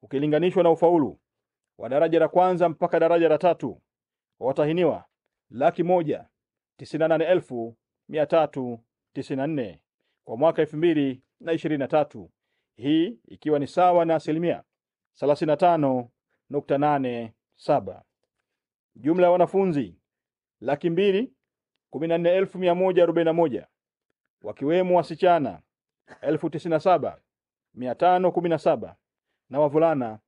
ukilinganishwa na ufaulu wa daraja la kwanza mpaka daraja la 3 kwa watahiniwa 198,394 kwa mwaka 2023, hii ikiwa ni sawa na 35.87. Jumla ya wanafunzi 214,141 wakiwemo wasichana 97,517 na wavulana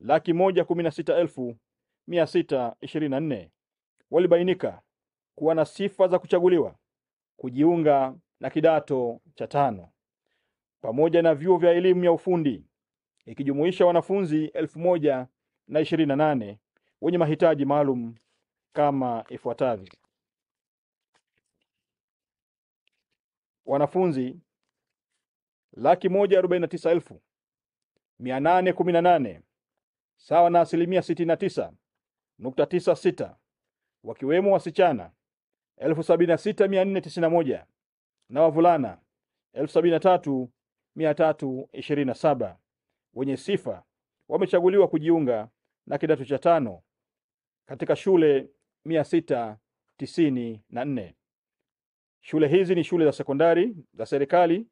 116,624 walibainika kuwa na sifa za kuchaguliwa kujiunga na kidato cha 5 pamoja na vyuo vya elimu ya ufundi, ikijumuisha wanafunzi 1,028 wenye mahitaji maalum kama ifuatavyo. Wanafunzi 149,818 sawa na 69.96, wakiwemo wasichana 76,491 na wavulana 73,327 wenye sifa wamechaguliwa kujiunga na kidato cha 5 katika shule 694. Shule hizi ni shule za sekondari za serikali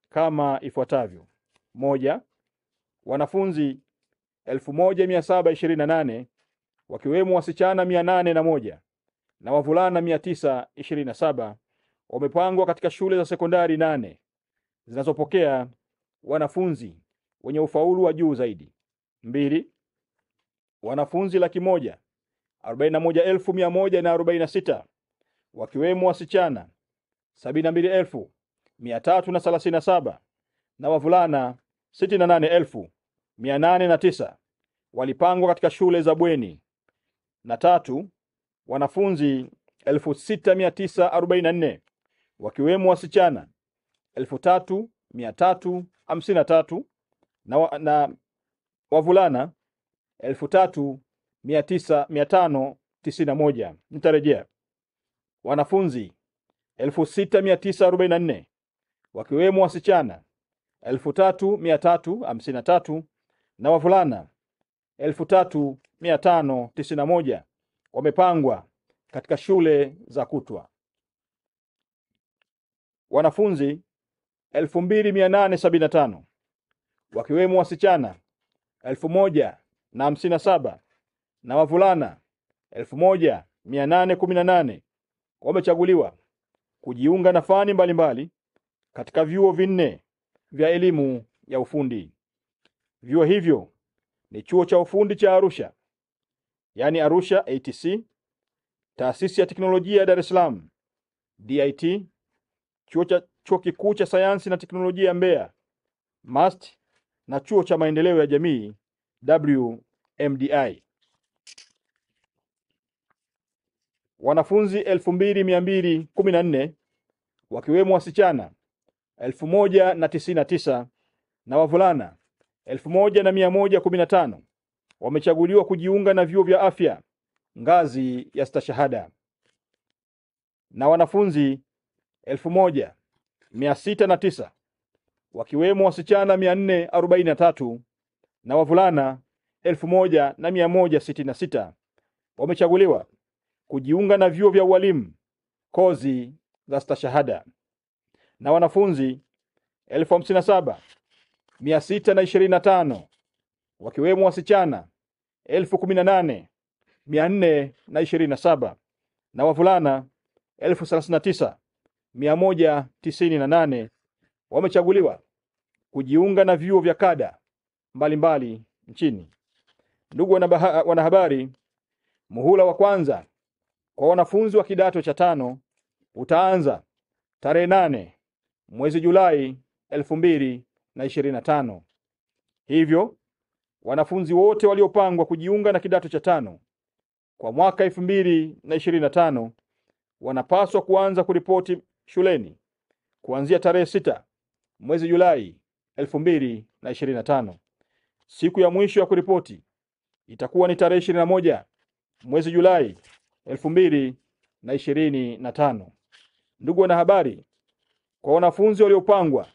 kama ifuatavyo. 1. Wanafunzi 1,728 wakiwemo wasichana 801 na wavulana 927 wamepangwa katika shule za sekondari 8 zinazopokea wanafunzi wenye ufaulu wa juu zaidi. 2. Wanafunzi 141,146 wakiwemo wasichana 72,337 na wavulana 68,809 walipangwa katika shule za bweni. Na 3. Wanafunzi 6,944 wakiwemo wasichana 3,353 na wavulana 3,591. Nitarejea. Wanafunzi 6,944 wakiwemo wasichana 3,353 na wavulana 3,591 wamepangwa katika shule za kutwa. Wanafunzi 2,875 wakiwemo wasichana 1,057 na wavulana 1,818 wamechaguliwa kujiunga na fani mbalimbali katika vyuo 4 vya elimu ya ufundi. Vyuo hivyo ni Chuo cha Ufundi cha Arusha, yani Arusha ATC, Taasisi ya Teknolojia ya Dar es Salaam DIT, Chuo Kikuu cha Sayansi na Teknolojia ya Mbeya MAST, na Chuo cha Maendeleo ya Jamii WMDI. Wanafunzi 2,214 wakiwemo wasichana 1,099 na wavulana 1,115 wamechaguliwa kujiunga na vyuo vya afya ngazi ya stashahada. Na wanafunzi 1,609 wakiwemo wasichana 443 na wavulana 1,166 wamechaguliwa kujiunga na vyuo vya ualimu kozi za stashahada. Na wanafunzi 57,625 wakiwemo wasichana 18,427 na wavulana 39,198 wamechaguliwa kujiunga na vyuo vya kada mbalimbali nchini. Ndugu wanahabari, muhula wa kwanza kwa wanafunzi wa kidato cha 5 utaanza tarehe 8 mwezi Julai 2025. Hivyo wanafunzi wote waliopangwa kujiunga na kidato cha 5 kwa mwaka 2025 wanapaswa kuanza kuripoti shuleni kuanzia tarehe 6 mwezi Julai 2025. Siku ya mwisho ya kuripoti itakuwa ni tarehe 21 mwezi Julai 2025. Ndugu wanahabari, kwa wanafunzi waliopangwa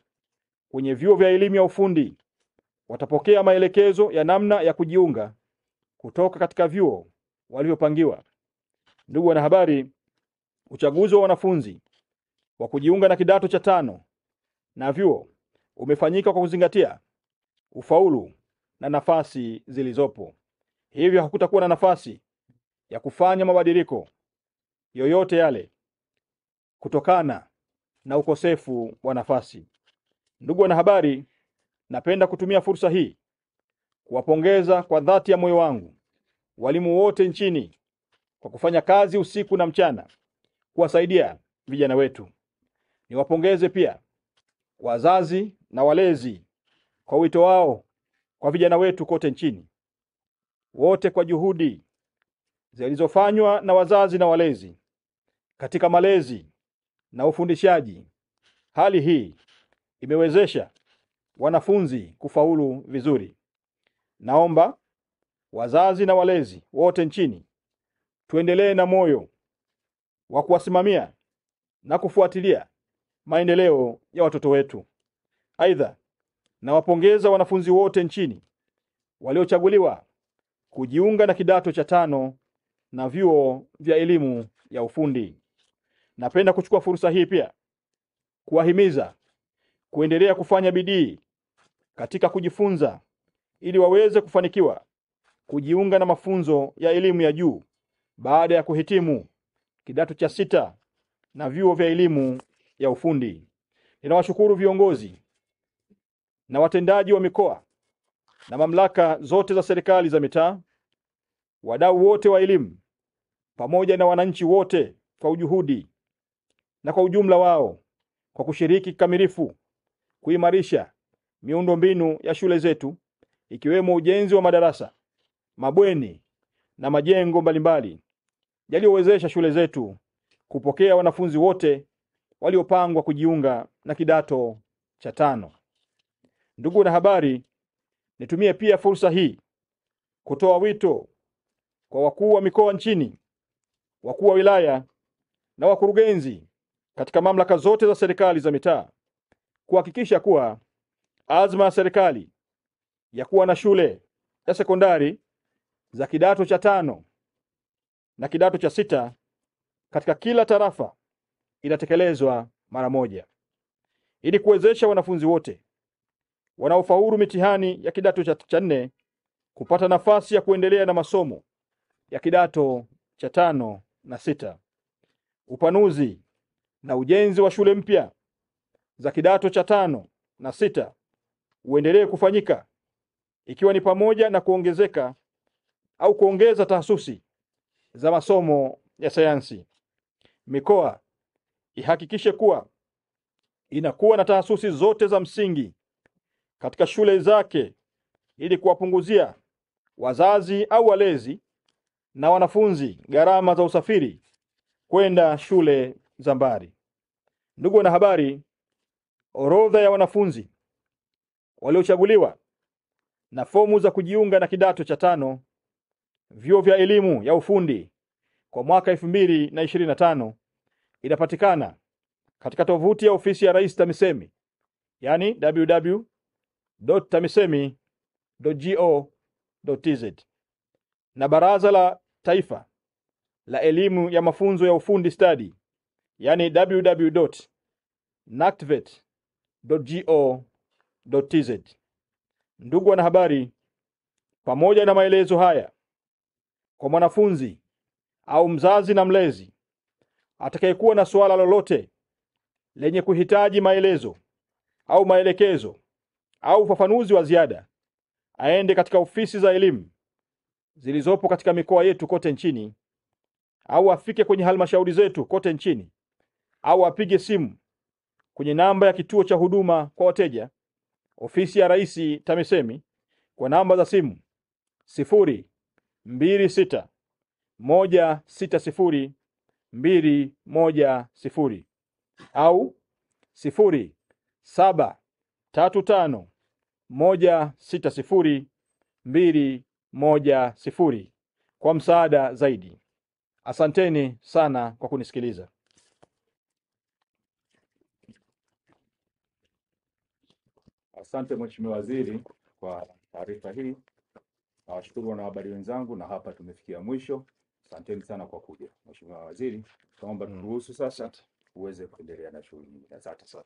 kwenye vyuo vya elimu ya ufundi watapokea maelekezo ya namna ya kujiunga kutoka katika vyuo walivyopangiwa. Ndugu wanahabari, uchaguzi wa wanafunzi wa kujiunga na kidato cha 5 na vyuo umefanyika kwa kuzingatia ufaulu na nafasi zilizopo. Hivyo hakutakuwa na nafasi ya kufanya mabadiliko yoyote yale kutokana na ukosefu wa nafasi. Ndugu wanahabari, napenda kutumia fursa hii kuwapongeza kwa dhati ya moyo wangu walimu wote nchini kwa kufanya kazi usiku na mchana kuwasaidia vijana wetu. Niwapongeze pia wazazi na walezi kwa wito wao kwa vijana wetu kote nchini. Wote kwa juhudi zilizofanywa na wazazi na walezi katika malezi na ufundishaji, hali hii imewezesha wanafunzi kufaulu vizuri. Naomba wazazi na walezi wote nchini tuendelee na moyo wa kuwasimamia na kufuatilia maendeleo ya watoto wetu. Aidha, nawapongeza wanafunzi wote nchini waliochaguliwa kujiunga na kidato cha 5 na vyuo vya elimu ya ufundi. Napenda kuchukua fursa hii pia kuwahimiza kuendelea kufanya bidii katika kujifunza ili waweze kufanikiwa kujiunga na mafunzo ya elimu ya juu baada ya kuhitimu kidato cha 6 na vyuo vya elimu ya ufundi. Ninawashukuru viongozi na watendaji wa mikoa na mamlaka zote za serikali za mitaa, wadau wote wa elimu, pamoja na wananchi wote kwa juhudi na kwa ujumla wao kwa kushiriki kikamilifu kuimarisha miundombinu ya shule zetu, ikiwemo ujenzi wa madarasa, mabweni na majengo mbalimbali yaliyowezesha shule zetu kupokea wanafunzi wote waliopangwa kujiunga na kidato cha 5. Ndugu wanahabari, nitumie pia fursa hii kutoa wito kwa wakuu wa mikoa nchini, wakuu wa wilaya na wakurugenzi katika mamlaka zote za serikali za mitaa kuhakikisha kuwa azma ya serikali ya kuwa na shule ya sekondari za kidato cha 5 na kidato cha 6 katika kila tarafa inatekelezwa mara moja, ili kuwezesha wanafunzi wote wanaofaulu mitihani ya kidato cha 4 kupata nafasi ya kuendelea na masomo ya kidato cha 5 na 6. Upanuzi na ujenzi wa shule mpya za kidato cha 5 na 6 uendelee kufanyika, ikiwa ni pamoja na kuongeza tahasusi za masomo ya sayansi. Mikoa ihakikishe kuwa inakuwa na tahasusi zote za msingi katika shule zake ili kuwapunguzia wazazi au walezi na wanafunzi gharama za usafiri kwenda shule za mbali. Ndugu wanahabari, orodha ya wanafunzi waliochaguliwa na fomu za kujiunga na kidato cha 5 vyuo vya elimu ya ufundi kwa mwaka 2025 inapatikana katika tovuti ya ofisi ya Rais TAMISEMI, yani www.tamisemi.go.tz, na Baraza la Taifa la Elimu ya Mafunzo ya Ufundi Stadi, yani www.nactvet.go.tz. Ndugu wanahabari, pamoja na maelezo haya, kwa mwanafunzi au mzazi na mlezi atakayekuwa na swala lolote lenye kuhitaji maelezo au maelekezo au ufafanuzi wa ziada, aende katika ofisi za elimu zilizopo katika mikoa yetu kote nchini, au afike kwenye halmashauri zetu kote nchini, au apige simu kwenye namba ya kituo cha huduma kwa wateja ofisi ya Rais TAMISEMI kwa namba za simu 026 au 0735160210 kwa msaada zaidi. Asanteni sana kwa kunisikiliza. Asante Mheshimiwa Waziri. kwa taarifa hii. Nawashukuru wanahabari wenzangu, na hapa tumefikia mwisho. Asanteni sana kwa kuja. Mheshimiwa Waziri, naomba turuhusu sasa uweze kuendelea na shughuli nyingine. Asante sana.